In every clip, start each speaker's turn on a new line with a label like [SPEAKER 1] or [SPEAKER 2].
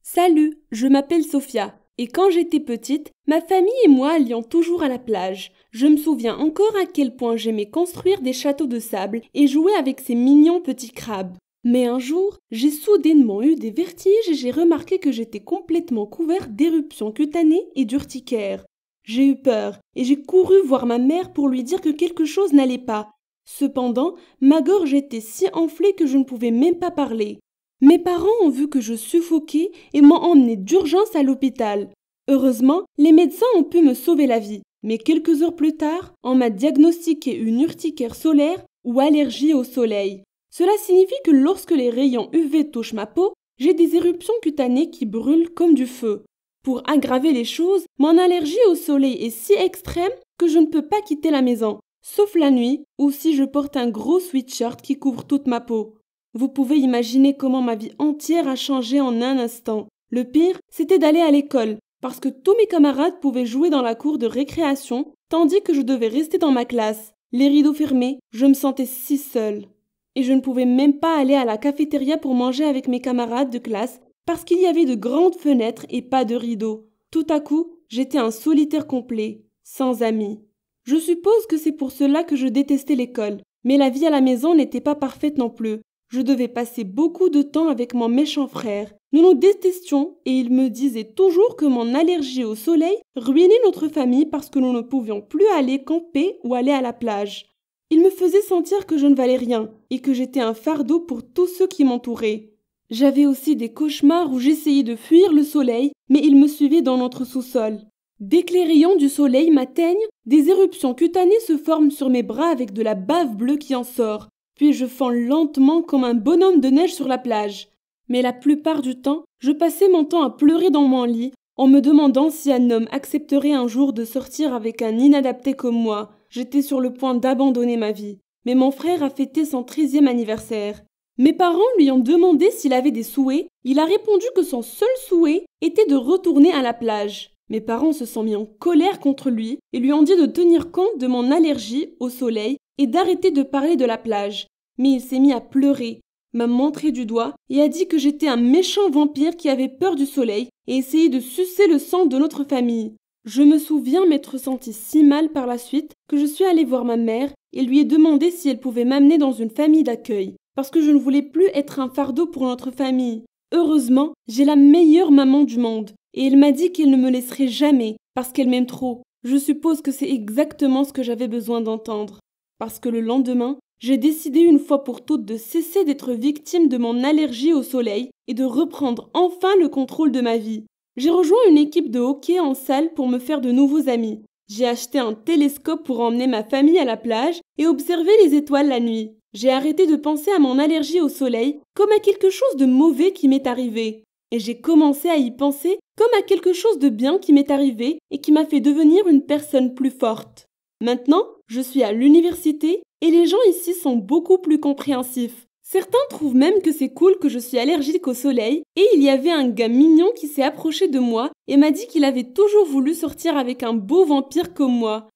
[SPEAKER 1] Salut, je m'appelle Sophia, et quand j'étais petite, ma famille et moi allions toujours à la plage. Je me souviens encore à quel point j'aimais construire des châteaux de sable et jouer avec ces mignons petits crabes. Mais un jour, j'ai soudainement eu des vertiges et j'ai remarqué que j'étais complètement couvert d'éruptions cutanées et d'urticaire. J'ai eu peur et j'ai couru voir ma mère pour lui dire que quelque chose n'allait pas. Cependant, ma gorge était si enflée que je ne pouvais même pas parler. Mes parents ont vu que je suffoquais et m'ont emmené d'urgence à l'hôpital. Heureusement, les médecins ont pu me sauver la vie. Mais quelques heures plus tard, on m'a diagnostiqué une urticaire solaire ou allergie au soleil. Cela signifie que lorsque les rayons UV touchent ma peau, j'ai des éruptions cutanées qui brûlent comme du feu. Pour aggraver les choses, mon allergie au soleil est si extrême que je ne peux pas quitter la maison, sauf la nuit ou si je porte un gros sweatshirt qui couvre toute ma peau. Vous pouvez imaginer comment ma vie entière a changé en un instant. Le pire, c'était d'aller à l'école, parce que tous mes camarades pouvaient jouer dans la cour de récréation, tandis que je devais rester dans ma classe. Les rideaux fermés, je me sentais si seule. Et je ne pouvais même pas aller à la cafétéria pour manger avec mes camarades de classe, parce qu'il y avait de grandes fenêtres et pas de rideaux. Tout à coup, j'étais un solitaire complet, sans amis. Je suppose que c'est pour cela que je détestais l'école, mais la vie à la maison n'était pas parfaite non plus. Je devais passer beaucoup de temps avec mon méchant frère. Nous nous détestions et il me disait toujours que mon allergie au soleil ruinait notre famille parce que nous ne pouvions plus aller camper ou aller à la plage. Il me faisait sentir que je ne valais rien et que j'étais un fardeau pour tous ceux qui m'entouraient. J'avais aussi des cauchemars où j'essayais de fuir le soleil, mais il me suivait dans notre sous-sol. Dès que les rayons du soleil m'atteignent, des éruptions cutanées se forment sur mes bras avec de la bave bleue qui en sort. Puis je fends lentement comme un bonhomme de neige sur la plage. Mais la plupart du temps, je passais mon temps à pleurer dans mon lit, en me demandant si un homme accepterait un jour de sortir avec un inadapté comme moi. J'étais sur le point d'abandonner ma vie. Mais mon frère a fêté son 13e anniversaire. Mes parents lui ont demandé s'il avait des souhaits. Il a répondu que son seul souhait était de retourner à la plage. Mes parents se sont mis en colère contre lui et lui ont dit de tenir compte de mon allergie au soleil et d'arrêter de parler de la plage. Mais il s'est mis à pleurer, m'a montré du doigt et a dit que j'étais un méchant vampire qui avait peur du soleil et essayait de sucer le sang de notre famille. Je me souviens m'être sentie si mal par la suite que je suis allée voir ma mère et lui ai demandé si elle pouvait m'amener dans une famille d'accueil, parce que je ne voulais plus être un fardeau pour notre famille. Heureusement, j'ai la meilleure maman du monde et elle m'a dit qu'elle ne me laisserait jamais parce qu'elle m'aime trop. Je suppose que c'est exactement ce que j'avais besoin d'entendre. Parce que le lendemain, j'ai décidé une fois pour toutes de cesser d'être victime de mon allergie au soleil et de reprendre enfin le contrôle de ma vie. J'ai rejoint une équipe de hockey en salle pour me faire de nouveaux amis. J'ai acheté un télescope pour emmener ma famille à la plage et observer les étoiles la nuit. J'ai arrêté de penser à mon allergie au soleil comme à quelque chose de mauvais qui m'est arrivé. Et j'ai commencé à y penser comme à quelque chose de bien qui m'est arrivé et qui m'a fait devenir une personne plus forte. Maintenant, je suis à l'université et les gens ici sont beaucoup plus compréhensifs. Certains trouvent même que c'est cool que je suis allergique au soleil et il y avait un gars mignon qui s'est approché de moi et m'a dit qu'il avait toujours voulu sortir avec un beau vampire comme moi.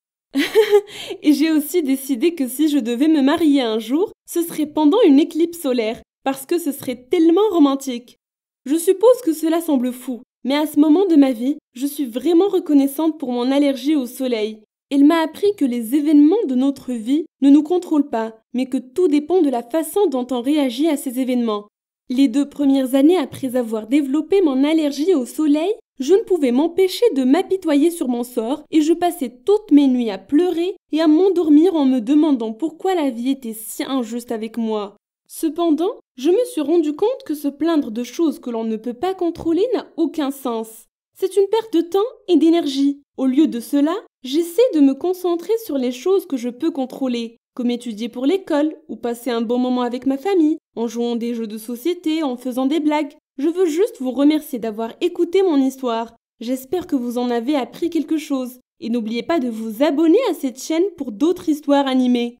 [SPEAKER 1] Et j'ai aussi décidé que si je devais me marier un jour, ce serait pendant une éclipse solaire parce que ce serait tellement romantique. Je suppose que cela semble fou, mais à ce moment de ma vie, je suis vraiment reconnaissante pour mon allergie au soleil. Elle m'a appris que les événements de notre vie ne nous contrôlent pas, mais que tout dépend de la façon dont on réagit à ces événements. Les 2 premières années après avoir développé mon allergie au soleil, je ne pouvais m'empêcher de m'apitoyer sur mon sort et je passais toutes mes nuits à pleurer et à m'endormir en me demandant pourquoi la vie était si injuste avec moi. Cependant, je me suis rendu compte que se plaindre de choses que l'on ne peut pas contrôler n'a aucun sens. C'est une perte de temps et d'énergie. Au lieu de cela, j'essaie de me concentrer sur les choses que je peux contrôler, comme étudier pour l'école ou passer un bon moment avec ma famille, en jouant des jeux de société, en faisant des blagues. Je veux juste vous remercier d'avoir écouté mon histoire. J'espère que vous en avez appris quelque chose. Et n'oubliez pas de vous abonner à cette chaîne pour d'autres histoires animées.